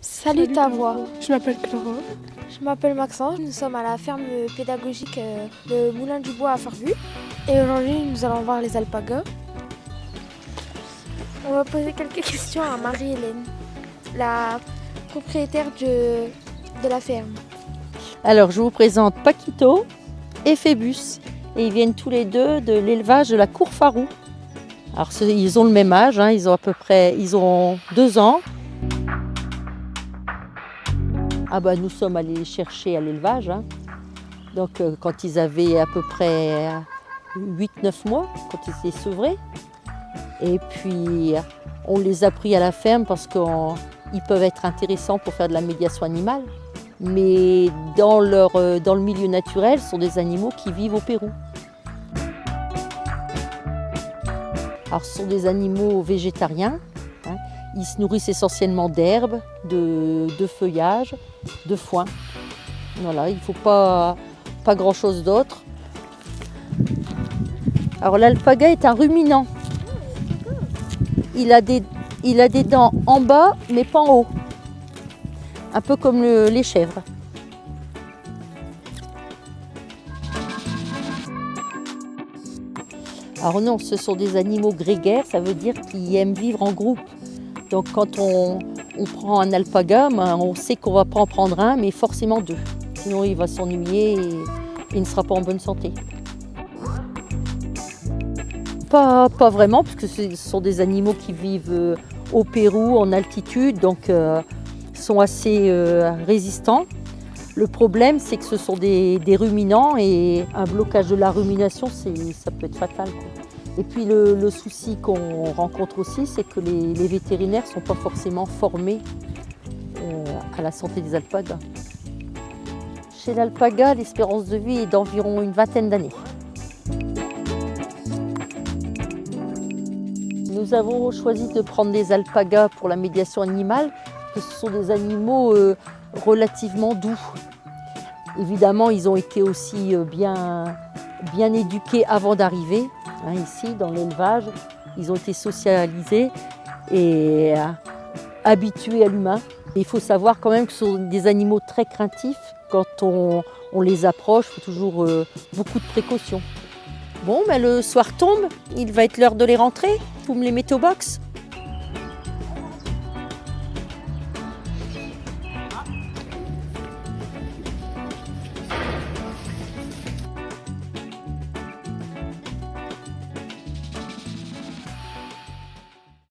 Salut ta voix. Je m'appelle Clara. Je m'appelle Maxence. Nous sommes à la ferme pédagogique de Moulin du Bois à Farbu. Et aujourd'hui, nous allons voir les alpagas. On va poser quelques questions à Marie-Hélène, la propriétaire de la ferme. Alors, je vous présente Paquito et Phébus. Et ils viennent tous les deux de l'élevage de la Cour Farou. Alors, ils ont le même âge, hein, ils ont 2 ans. Ah bah, nous sommes allés les chercher à l'élevage. Hein. Donc, quand ils avaient à peu près 8-9 mois, quand ils étaient sevrés. Et puis, on les a pris à la ferme parce qu'ils peuvent être intéressants pour faire de la médiation animale. Mais dans le milieu naturel, ce sont des animaux qui vivent au Pérou. Alors, ce sont des animaux végétariens. Hein. Ils se nourrissent essentiellement d'herbes, de feuillage, de foin. Voilà, il ne faut pas grand-chose d'autre. Alors, l'alpaga est un ruminant. Il a des dents en bas, mais pas en haut. Un peu comme les chèvres. Alors non, ce sont des animaux grégaires, ça veut dire qu'ils aiment vivre en groupe. Donc quand on prend un alpaga, on sait qu'on ne va pas en prendre un, mais forcément 2. Sinon il va s'ennuyer et il ne sera pas en bonne santé. Pas vraiment, parce que ce sont des animaux qui vivent au Pérou, en altitude, donc sont assez résistants. Le problème, c'est que ce sont des ruminants et un blocage de la rumination, ça peut être fatal, quoi. Et puis le souci qu'on rencontre aussi, c'est que les vétérinaires ne sont pas forcément formés à la santé des alpagas. Chez l'alpaga, l'espérance de vie est d'environ une 20aine d'années. Nous avons choisi de prendre des alpagas pour la médiation animale, parce que ce sont des animaux relativement doux. Évidemment, ils ont été aussi bien éduqués avant d'arriver, hein, ici, dans l'élevage. Ils ont été socialisés et habitués à l'humain. Il faut savoir quand même que ce sont des animaux très craintifs. Quand on les approche, il faut toujours beaucoup de précautions. Bon, le soir tombe, il va être l'heure de les rentrer. Vous me les mettez au box ?